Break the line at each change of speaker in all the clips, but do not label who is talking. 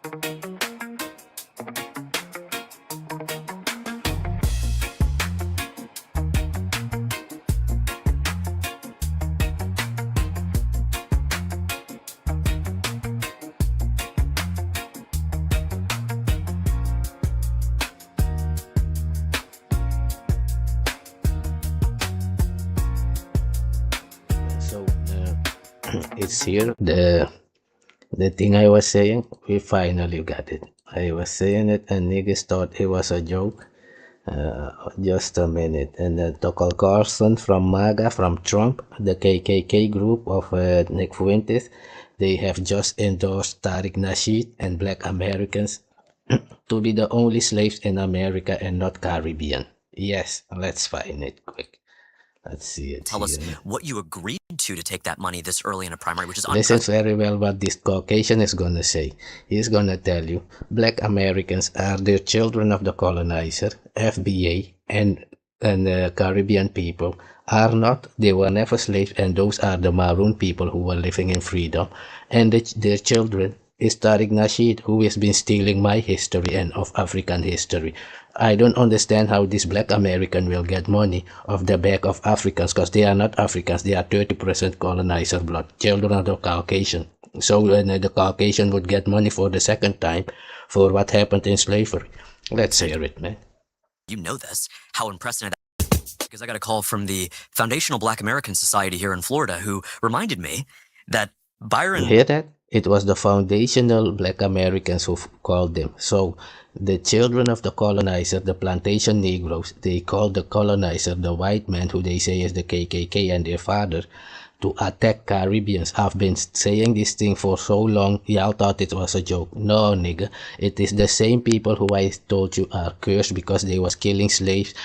So it's here. The thing I was saying, we finally got it. I was saying it, and niggas thought it was a joke. Just a minute. And Tucker Carlson from MAGA, from Trump, the KKK group of Nick Fuentes, they have just endorsed Tariq Nasheed and Black Americans to be the only slaves in America and not Caribbean. Yes, let's find it quick. Let's see it.
Tell us what you agreed to take that money this early in a primary, which is
Listen very well what this Caucasian is gonna say. He's gonna tell you Black Americans are the children of the colonizer, FBA, and Caribbean people are not. They were never slaves, and those are the maroon people who were living in freedom. And their children is Tariq Nasheed, who has been stealing my history and of African history. I don't understand how this Black American will get money off the back of Africans, because they are not Africans. They are 30% colonizer blood, children of the Caucasian. So the Caucasian would get money for the second time for what happened in slavery. Let's hear it, man.
You know this, how unprecedented. Because I got a call from the Foundational Black American Society here in Florida, who reminded me that Byron...
You hear that? It was the foundational Black Americans who called them. So the children of the colonizer, the plantation Negroes, they called the colonizer, the white man who they say is the KKK and their father, to attack Caribbeans. I've been saying this thing for so long, y'all thought it was a joke. No, nigga. It is the same people who I told you are cursed because they was killing slaves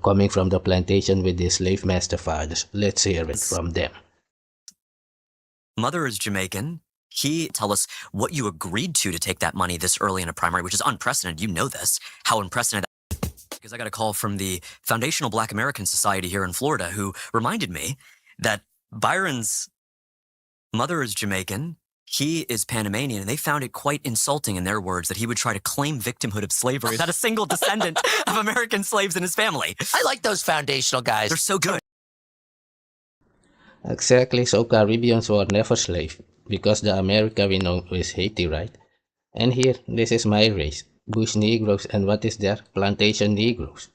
coming from the plantation with their slave master fathers. Let's hear it from them.
Mother is Jamaican. Tell us what you agreed to take that money this early in a primary, which is unprecedented. You know this, how unprecedented. Because I got a call from the Foundational Black American Society here in Florida, who reminded me that Byron's mother is Jamaican, he is Panamanian, and they found it quite insulting, in their words, that he would try to claim victimhood of slavery without a single descendant of American slaves in his family.
I like those foundational guys.
They're so good.
Exactly, so Caribbeans were never slaves, because the America we know is Haiti, right? And here, this is my race, Bush Negroes, and what is there? Plantation Negroes.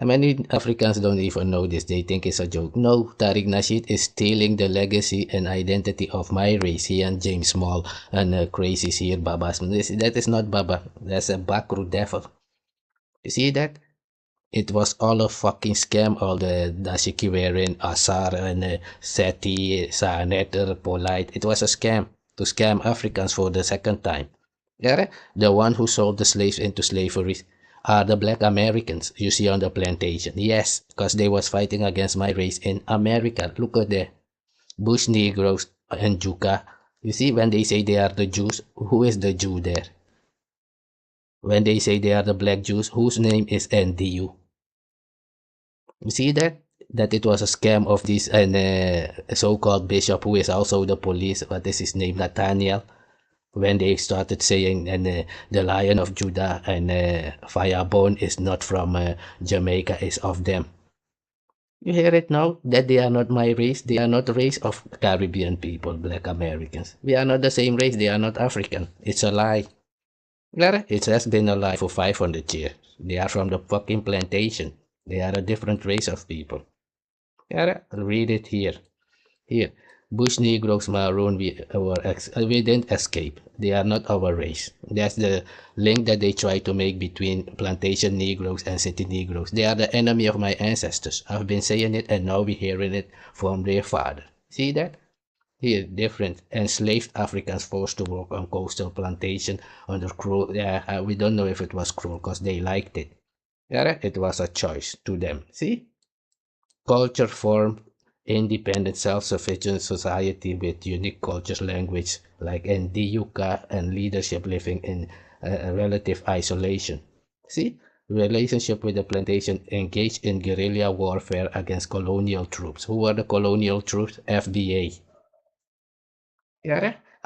Many Africans don't even know this, they think it's a joke. No, Tariq Nasheed is stealing the legacy and identity of my race. He and James Small and crazies here, Babas. That is not Baba, that's a Bakru devil. You see that? It was all a fucking scam, all the Dashikiwerin, Asar, and Seti, Saneter, Polite. It was a scam to scam Africans for the second time. Yeah? The one who sold the slaves into slavery are the Black Americans you see on the plantation. Yes, because they was fighting against my race in America. Look at the Bush Negroes and Juka. You see, when they say they are the Jews, who is the Jew there? When they say they are the Black Jews, whose name is NDU? You see that? That it was a scam of this so-called bishop who is also the police. What is his name? Nathaniel. When they started saying the Lion of Judah and Firebone is not from Jamaica, is of them. You hear it now? That they are not my race. They are not the race of Caribbean people, Black Americans. We are not the same race. They are not African. It's a lie. It has been a lie for 500 years. They are from the fucking plantation. They are a different race of people. Read it here. Here. Bush Negroes, Maroon, we didn't escape. They are not our race. That's the link that they try to make between plantation Negroes and city Negroes. They are the enemy of my ancestors. I've been saying it, and now we're hearing it from their father. See that? Here, different enslaved Africans forced to work on coastal plantation under cruel. We don't know if it was cruel because they liked it. It was a choice to them. See? Culture formed independent, self-sufficient society with unique culture, language like Ndiyuka, and leadership living in relative isolation. See? Relationship with the plantation engaged in guerrilla warfare against colonial troops. Who were the colonial troops? FBA.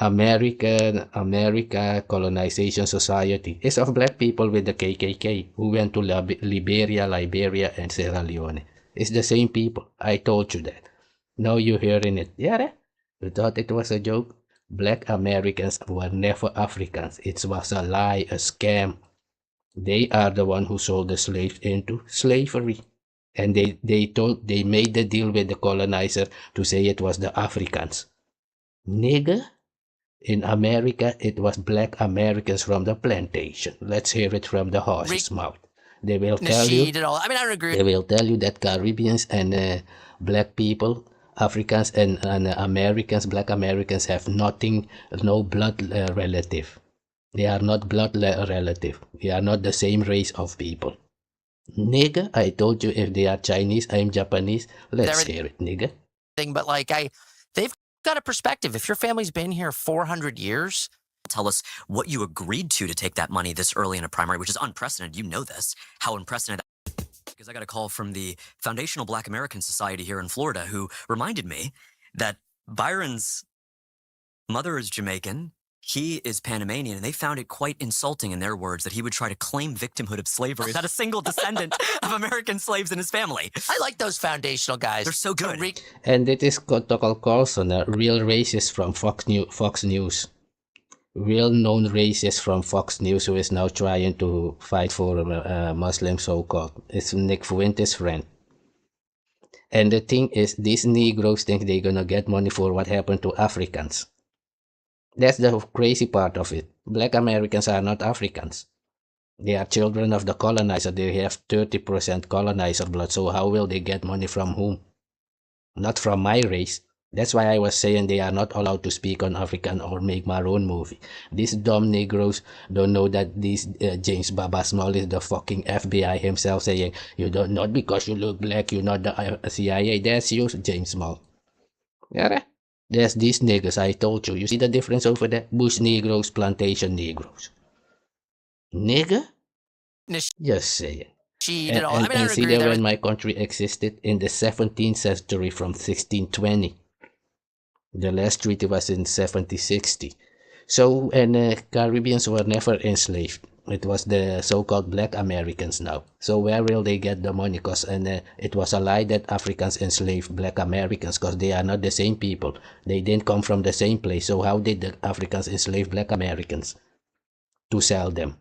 America Colonization Society is of black people with the KKK who went to Liberia, and Sierra Leone. It's the same people. I told you that. Now you're hearing it. Yeah, you thought it was a joke? Black Americans were never Africans. It was a lie, a scam. They are the one who sold the slaves into slavery. And they made the deal with the colonizer to say it was the Africans. Nigger? In America, it was black Americans from the plantation. Let's hear it from the horse's mouth. They will tell you.
Nasheed and all. I mean, I don't agree.
They will tell you that Caribbeans and black people, Africans and Americans, black Americans have nothing, no blood relative. They are not blood relative. We are not the same race of people. Nigga, I told you if they are Chinese, I'm Japanese. Let's hear it, nigga.
But like, they've got a perspective. If your family's been here 400 years,
tell us what you agreed to take that money this early in a primary, which is unprecedented. You know this, how unprecedented. Because I got a call from the Foundational Black American Society here in Florida who reminded me that Byron's mother is Jamaican, he is Panamanian, and they found it quite insulting in their words that he would try to claim victimhood of slavery without a single descendant of American slaves in his family.
I like those foundational guys.
They're so good.
And it is Tucker Carlson, a real racist from Fox News. Well-known racist from Fox News who is now trying to fight for Muslim so-called. It's Nick Fuentes' friend. And the thing is, these Negroes think they're gonna get money for what happened to Africans. That's the crazy part of it. Black Americans are not Africans. They are children of the colonizer. They have 30% colonizer blood. So how will they get money from whom? Not from my race. That's why I was saying they are not allowed to speak on African or make Maroon movie. These dumb Negroes don't know that this James Baba Small is the fucking FBI himself saying, you don't, not because you look black, you're not the CIA. That's you, James Small. Yeah, there's these niggas, I told you. You see the difference over there? Bush Negroes, plantation Negroes. Nigga? Just saying. And see that when my country existed in the 17th century from 1620. The last treaty was in 1760. So, and Caribbeans were never enslaved. It was the so-called black Americans now. So where will they get the money? Because it was a lie that Africans enslaved black Americans because they are not the same people. They didn't come from the same place. So how did the Africans enslave black Americans? To sell them.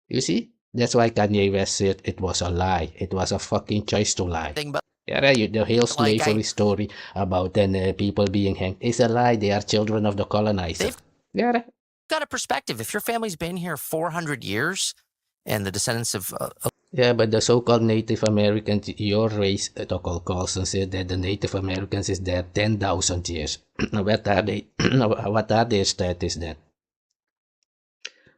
You see? That's why Kanye West said it was a lie. It was a fucking choice to lie. Yeah, the whole slavery story about people being hanged is a lie. They are children of the colonizer. Yeah.
Got a perspective. If your family's been here 400 years and the descendants of...
yeah, but the so-called Native Americans, your race, Tucker Carlson said that the Native Americans is there 10,000 years. What are they? What are their status then?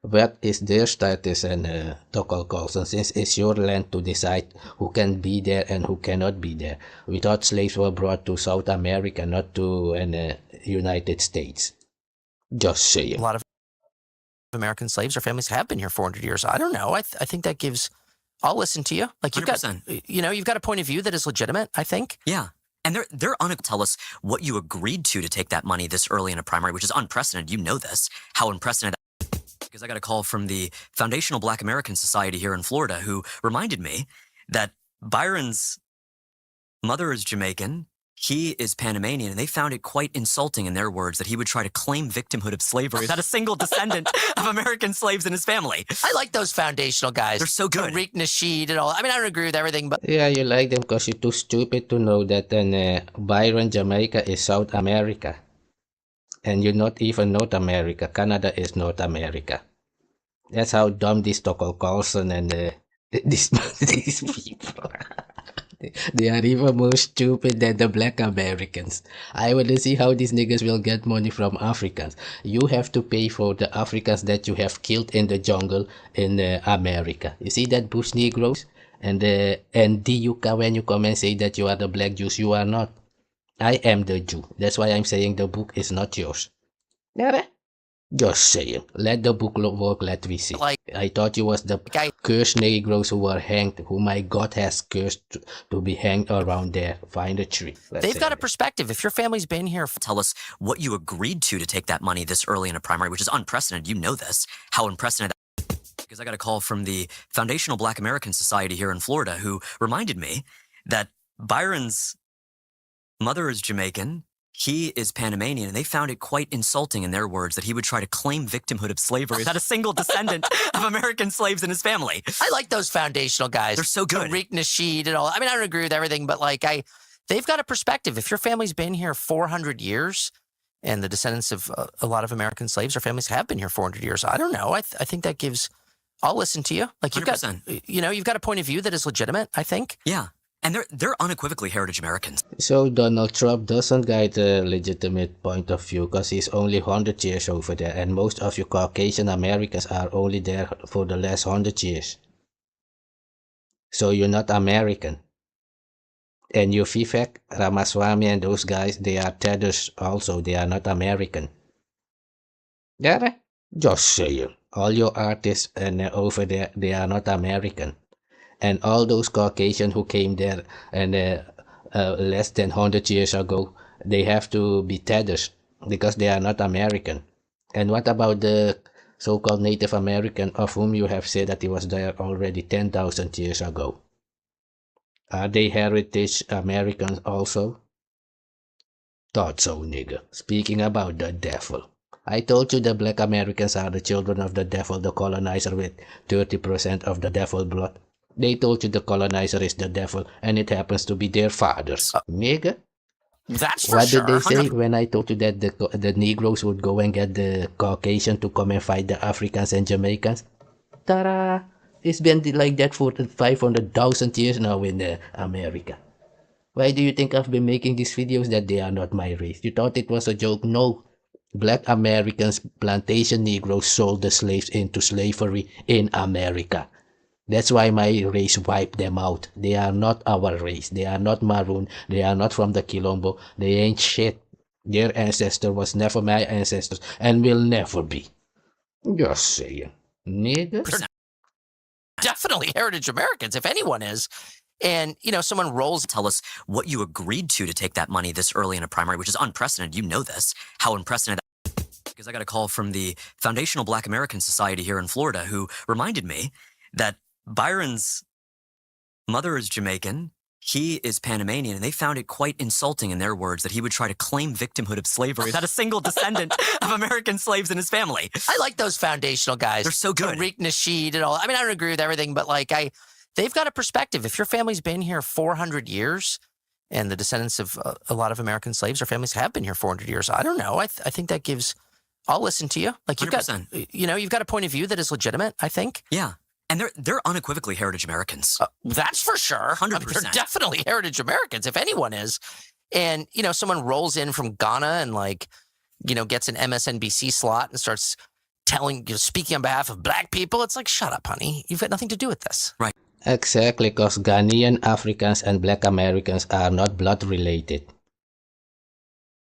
What is their status and Tucker Carlson, since it's your land to decide who can be there and who cannot be there. We thought slaves were brought to South America, not to United States. Just saying.
A lot of American slaves or families have been here 400 years. I don't know. I think that gives... I'll listen to you. Like you've 100%. Got, you've got a point of view that is legitimate, I think.
Yeah. And they're tell us what you agreed to take that money this early in a primary, which is unprecedented. You know this, how unprecedented. Because I got a call from the Foundational Black American Society here in Florida who reminded me that Byron's mother is Jamaican, he is Panamanian, and they found it quite insulting in their words that he would try to claim victimhood of slavery without a single descendant of American slaves in his family.
I like those foundational guys.
They're so good.
Tariq Nasheed and all. I mean, I don't agree with everything, but...
Yeah, you like them because you're too stupid to know that Byron, Jamaica is South America. And you're not even North America. Canada is North America. That's how dumb this Tucker Carlson and these people They are even more stupid than the black Americans. I want to see how these niggas will get money from Africans. You have to pay for the Africans that you have killed in the jungle in America. You see that Bush Negroes? And DUK, when you come and say that you are the black Jews, you are not. I am the Jew. That's why I'm saying the book is not yours. Yeah, Just saying. Let the book work, let we see.
Like,
I thought you was the cursed Negroes who were hanged, who my God has cursed to be hanged around there. Find a tree.
They've got a perspective. If your family's been here,
tell us what you agreed to take that money this early in a primary, which is unprecedented. You know this, how unprecedented. Because I got a call from the Foundational Black American Society here in Florida who reminded me that Byron's mother is Jamaican, he is Panamanian, and they found it quite insulting in their words that he would try to claim victimhood of slavery without a single descendant of American slaves in his family.
I like those foundational guys.
They're so good.
Tariq Nasheed and all. I mean, I don't agree with everything, but like they've got a perspective. If your family's been here 400 years, and the descendants of a lot of American slaves, or families have been here 400 years, I don't know. I think that gives. I'll listen to you. Like you've
100%.
got, you've got a point of view that is legitimate, I think.
Yeah. And they're unequivocally heritage Americans.
So Donald Trump doesn't get a legitimate point of view because he's only 100 years over there, and most of you Caucasian Americans are only there for the last 100 years. So you're not American. And you Vivek Ramaswamy and those guys, they are tethers also. They are not American. Yeah, just saying. All your artists and over there, they are not American. And all those Caucasians who came there and less than 100 years ago, they have to be tethers because they are not American. And what about the so-called Native American of whom you have said that he was there already 10,000 years ago? Are they heritage Americans also? Thought so, nigga. Speaking about the devil. I told you the black Americans are the children of the devil, the colonizer with 30% of the devil blood. They told you the colonizer is the devil, and it happens to be their fathers. Nigga.
That's for
what
sure.
What did they say when I told you that the Negroes would go and get the Caucasian to come and fight the Africans and Jamaicans? Ta-da! It's been like that for 500,000 years now in America. Why do you think I've been making these videos that they are not my race? You thought it was a joke? No. Black Americans, plantation Negroes sold the slaves into slavery in America. That's why my race wiped them out. They are not our race. They are not maroon. They are not from the Quilombo. They ain't shit. Their ancestor was never my ancestors and will never be. Just saying. Nigga.
Definitely heritage Americans, if anyone is. And, someone rolls.
Tell us what you agreed to take that money this early in a primary, which is unprecedented. You know this, how unprecedented. Because I got a call from the Foundational Black American Society here in Florida who reminded me that Byron's mother is Jamaican, he is Panamanian, and they found it quite insulting in their words that he would try to claim victimhood of slavery without a single descendant of American slaves in his family.
I like those foundational guys.
They're so good.
Tariq Nasheed and all. I mean, I don't agree with everything, but they've got a perspective. If your family's been here 400 years, and the descendants of a lot of American slaves or families have been here 400 years, I don't know. I think that gives. I'll listen to you. Like you've
100%.
You've got a point of view that is legitimate, I think.
Yeah. And they're unequivocally heritage Americans.
That's for sure.
100%.
I mean, they're definitely heritage Americans, if anyone is. And, someone rolls in from Ghana and gets an MSNBC slot and starts speaking on behalf of black people. It's like, shut up, honey. You've got nothing to do with this.
Right.
Exactly, because Ghanaian Africans and black Americans are not blood related.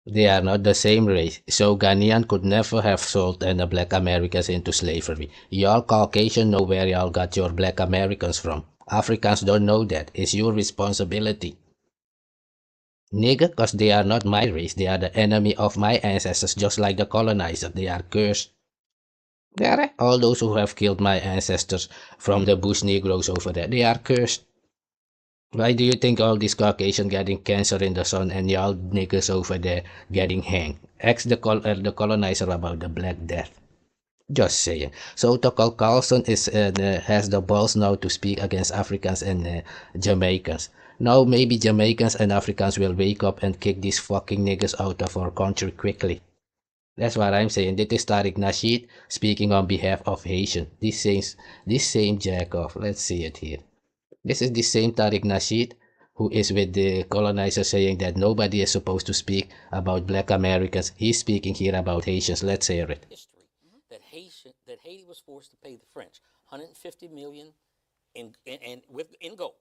They are not the same race, so Ghanaian could never have sold the black Americans into slavery. Y'all Caucasian know where y'all got your black Americans from. Africans don't know that. It's your responsibility. Nigga, because they are not my race. They are the enemy of my ancestors, just like the colonizer. They are cursed. All those who have killed my ancestors from the bush Negroes over there, they are cursed. Why do you think all these Caucasians getting cancer in the sun and y'all niggas over there getting hanged? Ask the colonizer about the Black Death. Just saying. So Tucker Carlson has the balls now to speak against Africans and Jamaicans. Now maybe Jamaicans and Africans will wake up and kick these fucking niggas out of our country quickly. That's what I'm saying. This is Tariq Nasheed speaking on behalf of Haitian. This same jack-off. Let's see it here. This is the same Tariq Nasheed who is with the colonizer saying that nobody is supposed to speak about black Americans. He's speaking here about Haitians. Let's hear it.
History that Haiti was forced to pay the French $150 million in gold.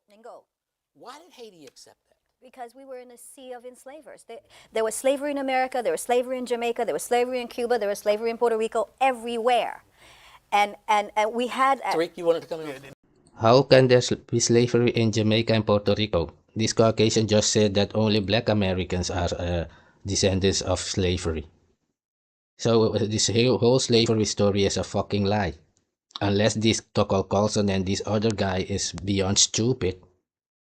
Why did Haiti accept that?
Because we were in a sea of enslavers. There was slavery in America, there was slavery in Jamaica, there was slavery in Cuba, there was slavery in Puerto Rico, everywhere. And we had...
Tariq, you wanted to come in?
How can there be slavery in Jamaica and Puerto Rico? This Caucasian just said that only black Americans are descendants of slavery. So this whole slavery story is a fucking lie. Unless this Tucker Carlson and this other guy is beyond stupid.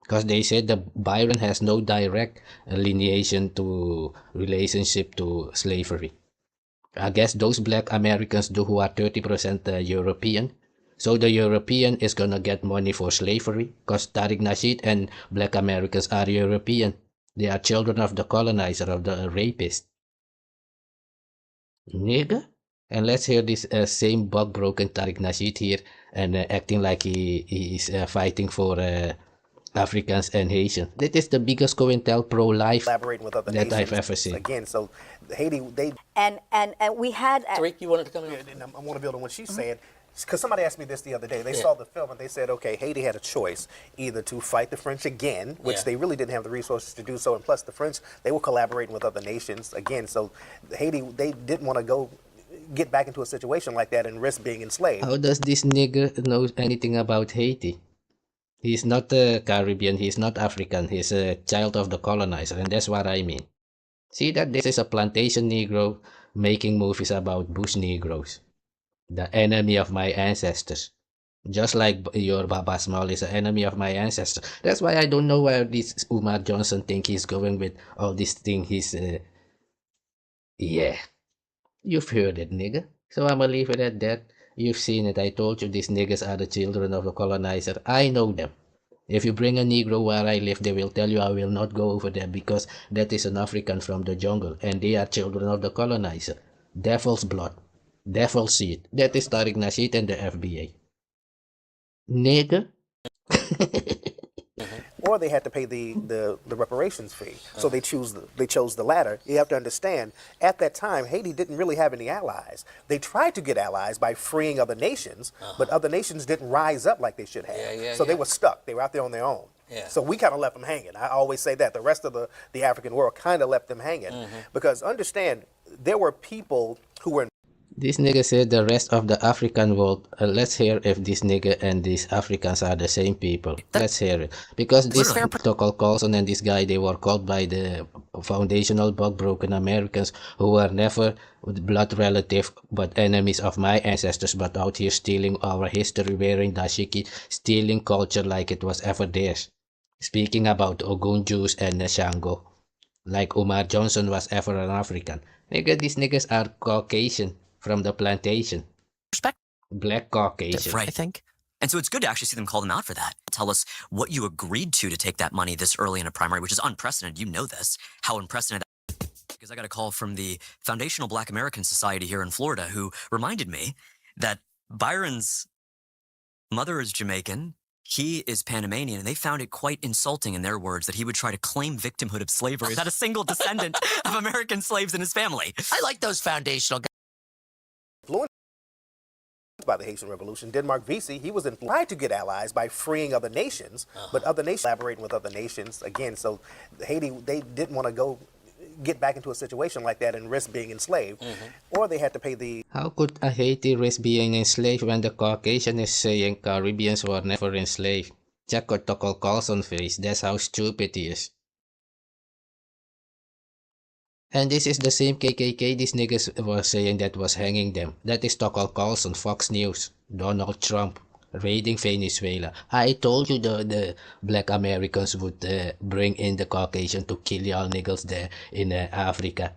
Because they said that Byron has no direct lineation to relationship to slavery. I guess those black Americans do who are 30% European. So the European is gonna get money for slavery because Tariq Nasheed and black Americans are European. They are children of the colonizer, of the rapist. Nigga? And let's hear this same bug-broken Tariq Nasheed here and acting like he is fighting for Africans and Haitians. That is the biggest COINTELPRO life that I've ever seen.
Again, so Haiti, they...
And we had...
Tariq, you wanted to come in?
And I want to build on what she's saying. Because somebody asked me this the other day. They saw the film and they said, okay, Haiti had a choice either to fight the French again, which they really didn't have the resources to do so, and plus the French, they were collaborating with other nations again. So Haiti, they didn't want to get back into a situation like that and risk being enslaved.
How does this nigger know anything about Haiti? He's not Caribbean, he's not African, he's a child of the colonizer, and that's what I mean. See that this is a plantation Negro making movies about bush Negroes. The enemy of my ancestors. Just like your Baba Small is an enemy of my ancestors. That's why I don't know where this Umar Johnson think he's going with all this thing. Yeah. You've heard it, nigga. So I'ma leave it at that. You've seen it. I told you these niggas are the children of the colonizer. I know them. If you bring a Negro where I live, they will tell you I will not go over there because that is an African from the jungle and they are children of the colonizer. Devil's blood. Devil's seed. That is Tariq Nasheed and the FBA. Nigga.
Or they had to pay the reparations fee. So they chose the latter. You have to understand, at that time, Haiti didn't really have any allies. They tried to get allies by freeing other nations, but other nations didn't rise up like they should have. So they were stuck. They were out there on their own. So we kind of left them hanging. I always say that. The rest of the African world kind of left them hanging. Because understand, there were people who were...
This nigga said the rest of the African world. Let's hear if this nigga and these Africans are the same people. Let's hear it. Because this Tucker Carlson and this guy, they were called by the foundational bug-broken Americans who were never blood relative but enemies of my ancestors, but out here stealing our history, wearing dashiki, stealing culture like it was ever theirs. Speaking about Ogun Jews and Shango. Like Umar Johnson was ever an African. Nigga, these niggas are Caucasian. From the plantation. Black Caucasian.
Right, I think. And so it's good to actually see them call them out for that. Tell us what you agreed to take that money this early in a primary, which is unprecedented. You know this, how unprecedented. Because I got a call from the Foundational Black American Society here in Florida who reminded me that Byron's mother is Jamaican, he is Panamanian, and they found it quite insulting, in their words, that he would try to claim victimhood of slavery without a single descendant of American slaves in his family.
I like those foundational guys.
By the Haitian Revolution, Denmark Vesey, he was tried to get allies by freeing other nations, but other nations collaborating with other nations again. So Haiti, they didn't want to get back into a situation like that and risk being enslaved, or they had to pay the...
How could a Haiti risk being enslaved when the Caucasian is saying Caribbeans were never enslaved? Check out Tucker Carlson's face. That's how stupid he is. And this is the same KKK these niggas were saying that was hanging them. That is Tucker Carlson, Fox News, Donald Trump, raiding Venezuela. I told you the black Americans would bring in the Caucasian to kill y'all niggas there in Africa.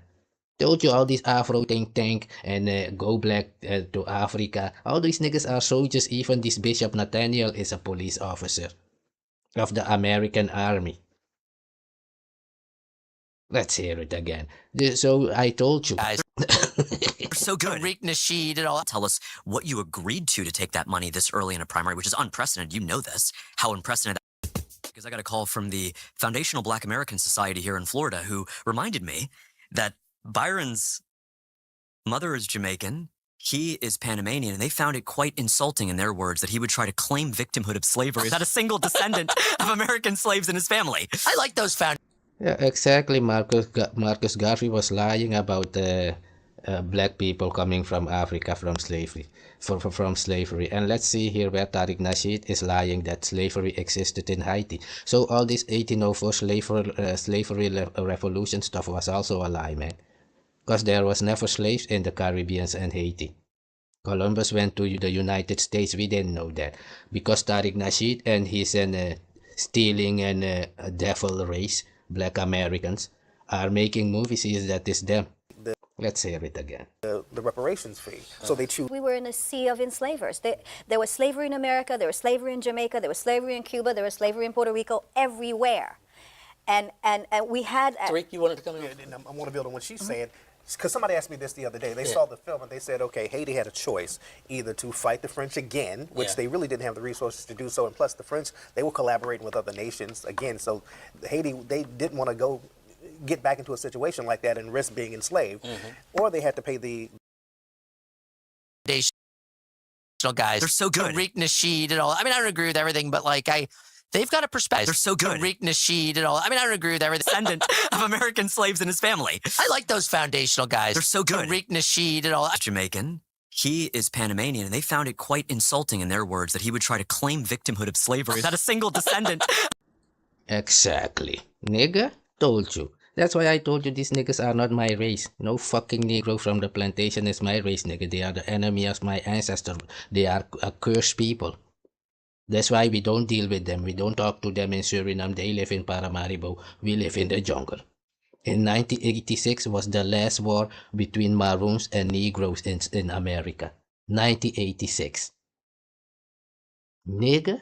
Told you all these Afro think tank and go black to Africa. All these niggas are soldiers. Even this Bishop Nathaniel is a police officer of the American Army. Let's hear it again. So I told you.
Guys, so good.
Tariq Nasheed and all that.
Tell us what you agreed to take that money this early in a primary, which is unprecedented. You know this, how unprecedented. Because I got a call from the Foundational Black American Society here in Florida who reminded me that Byron's mother is Jamaican, He is Panamanian, and they found it quite insulting, in their words, that he would try to claim victimhood of slavery without a single descendant of American slaves in his family.
I like those
Yeah, exactly. Marcus Garvey was lying about black people coming from Africa from slavery, from slavery. And let's see here where Tariq Nasheed is lying that slavery existed in Haiti. So all this 1804 slavery revolution stuff was also a lie, man. Because there was never slaves in the Caribbean and Haiti. Columbus went to the United States. We didn't know that. Because Tariq Nasheed and his stealing and devil race, black Americans, are making movies that is them. Let's hear it again.
The reparations fee. So they choose.
We were in a sea of enslavers. There was slavery in America, there was slavery in Jamaica, there was slavery in Cuba, there was slavery in Puerto Rico, everywhere. And we had...
Tariq, you wanted to come in?
Yeah, I want to build on what she's saying. Because somebody asked me this the other day. They saw the film and they said, okay, Haiti had a choice either to fight the French again, which they really didn't have the resources to do so, and plus the French, they were collaborating with other nations again. So Haiti, they didn't want to get back into a situation like that and risk being enslaved, or they had to pay the
guys.
They're so good.
Tariq Nasheed and all. I mean, I don't agree with everything, but like they've got a perspective.
They're so good.
Tariq Nasheed and all. I mean, I don't agree with everything.
Descendant of American slaves in his family.
I like those foundational guys.
They're so good.
Tariq Nasheed and all.
Jamaican. He is Panamanian, and they found it quite insulting, in their words, that he would try to claim victimhood of slavery without a single descendant.
Exactly. Nigga, told you. That's why I told you these niggas are not my race. No fucking Negro from the plantation is my race, nigga. They are the enemy of my ancestors. They are accursed people. That's why we don't deal with them. We don't talk to them in Suriname. They live in Paramaribo. We live in the jungle. In 1986 was the last war between Maroons and Negroes in America. 1986. Nigga,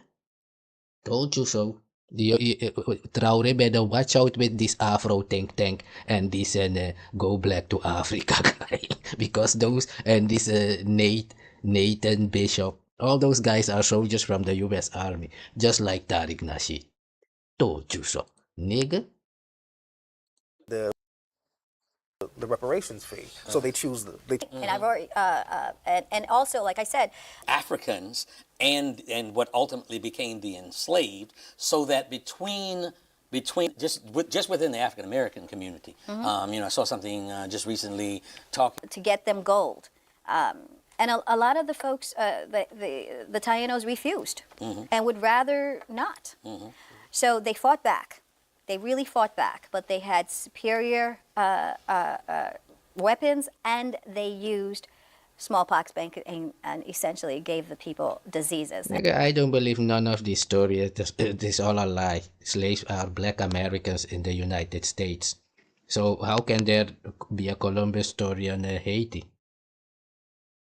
told you so. TRAORE better watch out with this Afro think tank and this go black to Africa guy. Because those and this Nathan Bishop, all those guys are soldiers from the US Army, just like Tariq Nasheed. Told you so, nigga.
the reparations fee. So they choose
And I've already, and also, like I said,
Africans and what ultimately became the enslaved, so that between just within the African American community, I saw something just recently talking
to get them gold. And a lot of the folks, the Tainos refused and would rather not. So they fought back. They really fought back, but they had superior weapons, and they used smallpox banking and essentially gave the people diseases.
Nigga, I don't believe none of this story. It is all a lie. Slaves are black Americans in the United States. So how can there be a Columbus story on Haiti?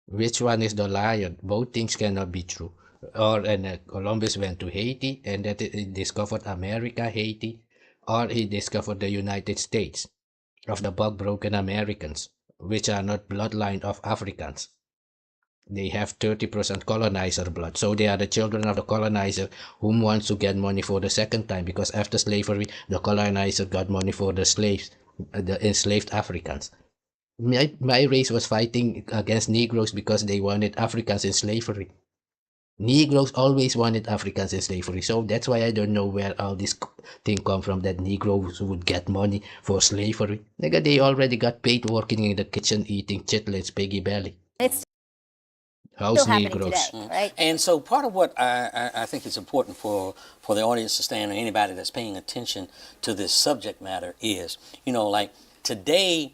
Which one is the liar? Both things cannot be true. Or Columbus went to Haiti and that he discovered America, Haiti, or he discovered the United States of the bug-broken Americans, which are not bloodline of Africans. They have 30% colonizer blood, so they are the children of the colonizer whom wants to get money for the second time, because after slavery, the colonizer got money for the slaves, the enslaved Africans. My race was fighting against Negroes because they wanted Africans in slavery. Negroes always wanted Africans in slavery, so that's why I don't know where all this thing come from, that Negroes would get money for slavery. Nigga, they already got paid working in the kitchen eating chitlins, piggy belly.
It's
House
still happening
Negroes.
today, right?
And so part of what I think is important for the audience to stand, or anybody that's paying attention to this subject matter, is, like today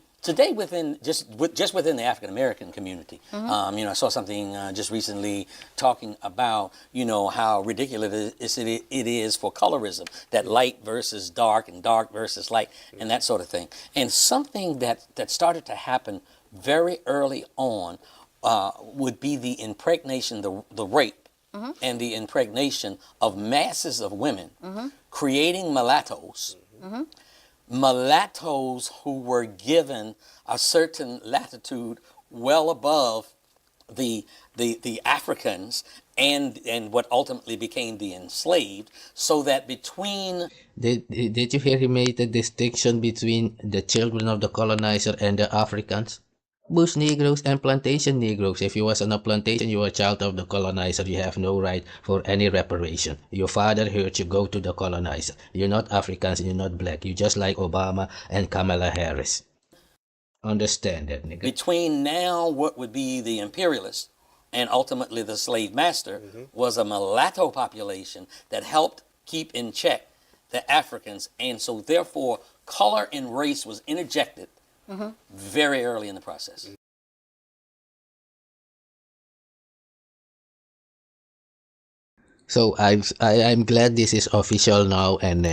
within just within the African American community, I saw something just recently talking about how ridiculous it is for colorism, that light versus dark and dark versus light and that sort of thing. And something that started to happen very early on would be the impregnation, the rape, and the impregnation of masses of women, creating mulattoes. Mulattoes who were given a certain latitude well above the Africans and what ultimately became the enslaved, so that between...
Did you hear he made a distinction between the children of the colonizer and the Africans? Bush Negroes and plantation Negroes. If you was on a plantation, you were a child of the colonizer. You have no right for any reparation. Your father hurt you, go to the colonizer. You're not Africans, you're not black. You just like Obama and Kamala Harris. Understand that, nigga.
Between now, what would be the imperialist and ultimately the slave master was a mulatto population that helped keep in check the Africans. And so therefore, color and race was interjected very early in the process.
So I'm glad this is official now and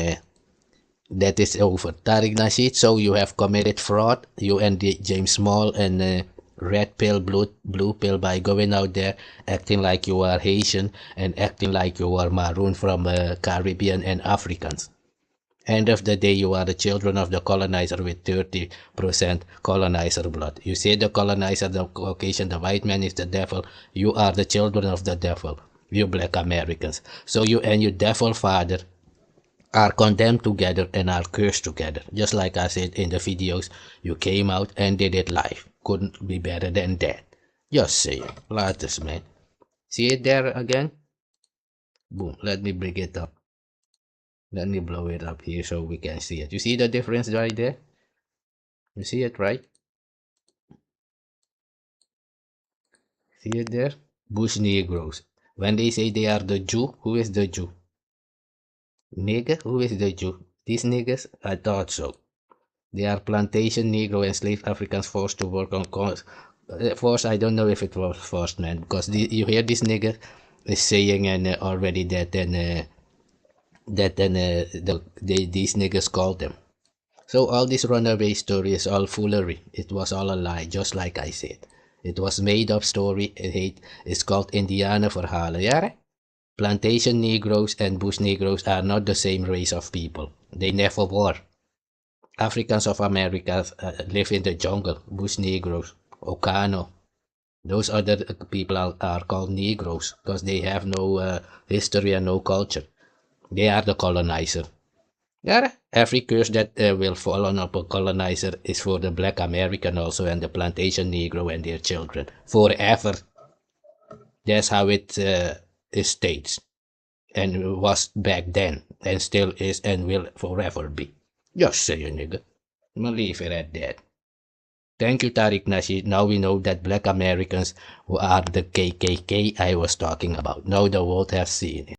that is over. Tariq Nasheed, so you have committed fraud, you and James Small and red pill, blue pill by going out there acting like you are Haitian and acting like you are maroon from Caribbean and Africans. End of the day, you are the children of the colonizer with 30% colonizer blood. You say the colonizer, the Caucasian, the white man is the devil. You are the children of the devil, you black Americans. So you and your devil father are condemned together and are cursed together. Just like I said in the videos, you came out and did it live. Couldn't be better than that. Just saying. Latest, man. See it there again? Boom. Let me bring it up. Let me blow it up here so we can see it. You see the difference right there? You see it, right? See it there? Bush Negroes. When they say they are the Jew, who is the Jew? Nigga? Who is the Jew? These niggas? I thought so. They are plantation Negro and slave Africans forced to work on forced. I don't know if it was forced, man, because you hear this nigga is saying and already that these niggas called them. So all this runaway story is all foolery. It was all a lie, just like I said. It was made up story. It's called Indiana verhalen, yeah? Plantation Negroes and Bush Negroes are not the same race of people. They never were. Africans of America live in the jungle. Bush Negroes, Ohkano. Those other people are called Negroes because they have no history and no culture. They are the colonizer. Yeah, every curse that will fall on a colonizer is for the black American also and the plantation Negro and their children. Forever. That's how it states. And was back then. And still is and will forever be. Just say you nigga. I'm gonna leave it at that. Thank you, Tariq Nasheed. Now we know that black Americans who are the KKK I was talking about. Now the world has seen it.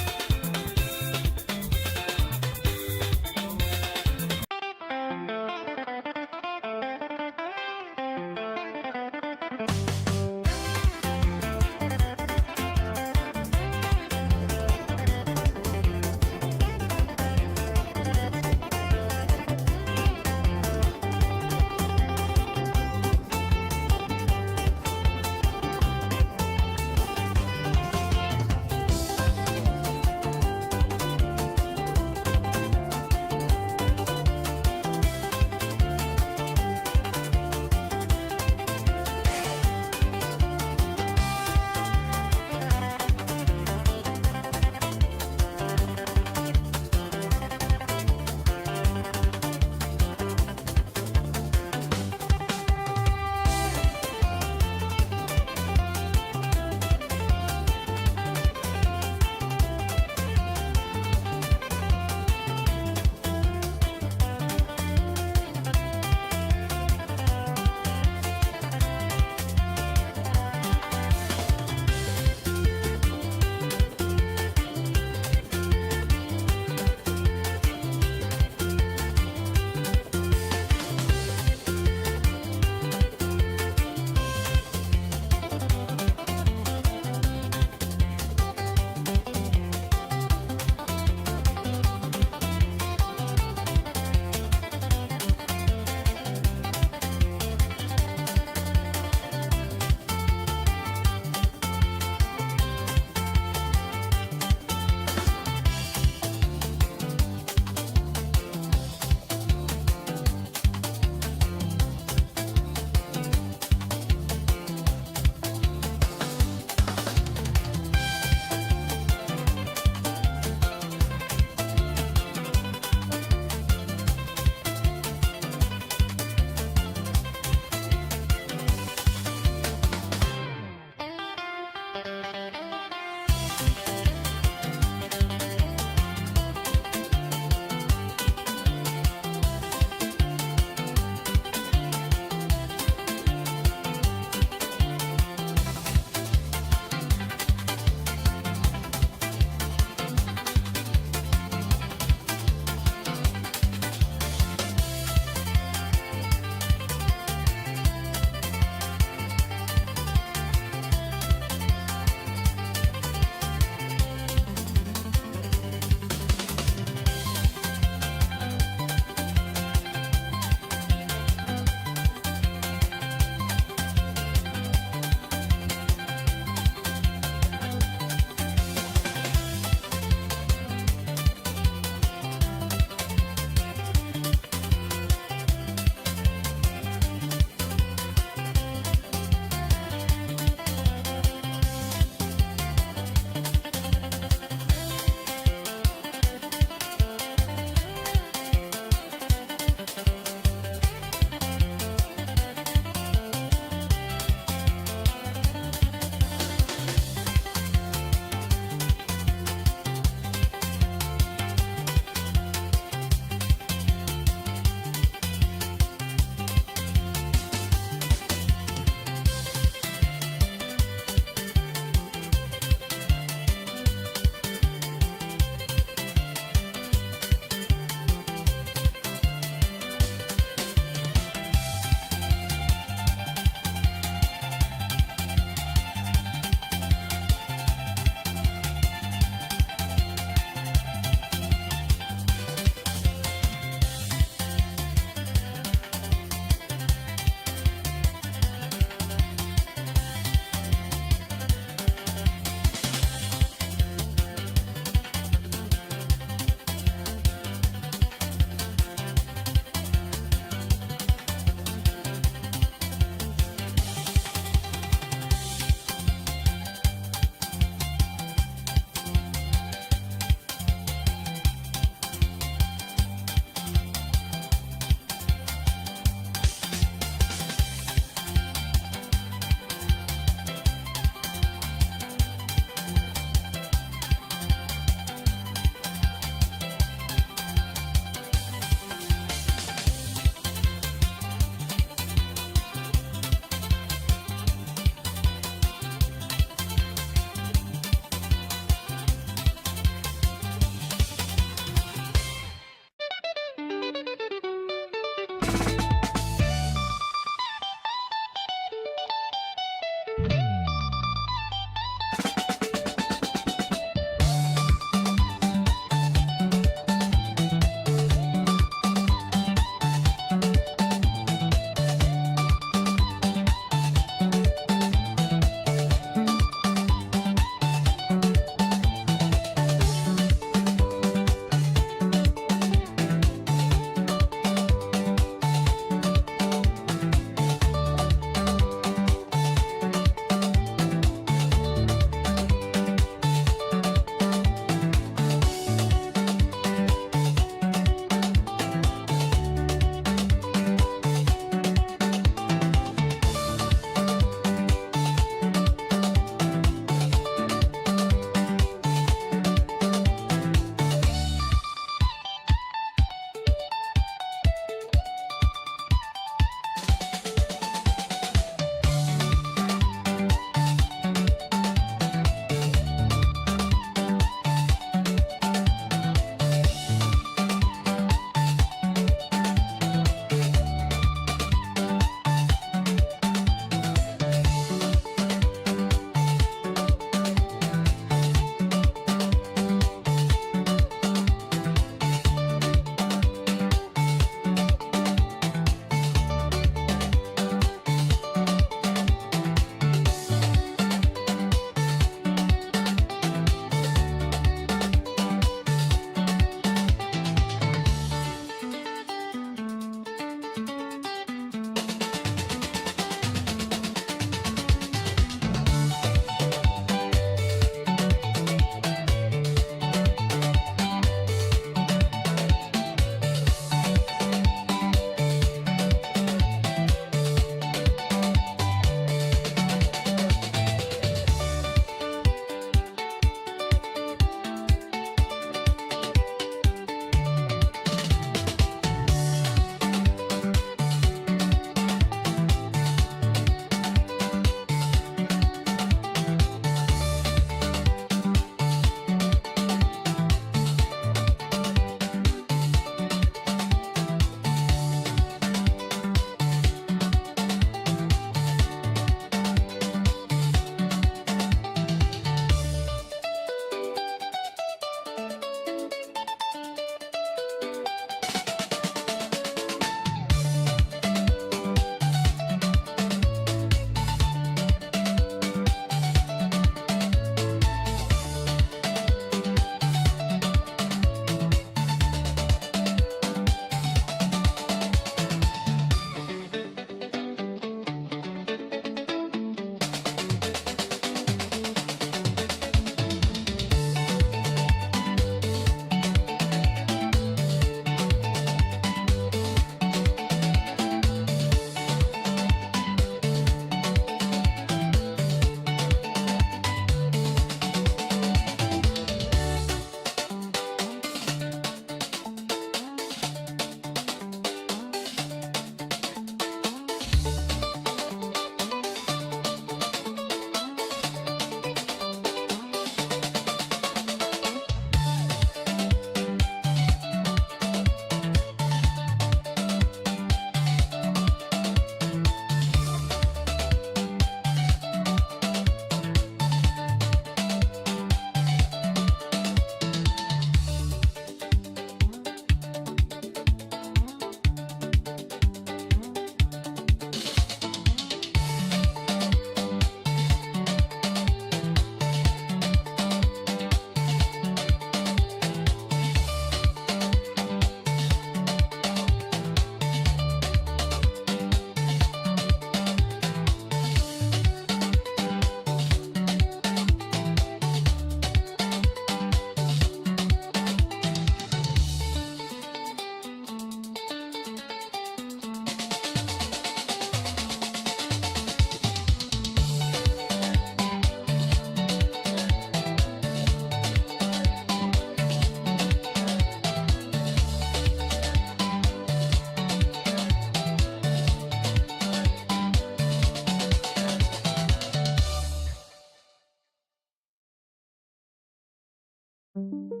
you.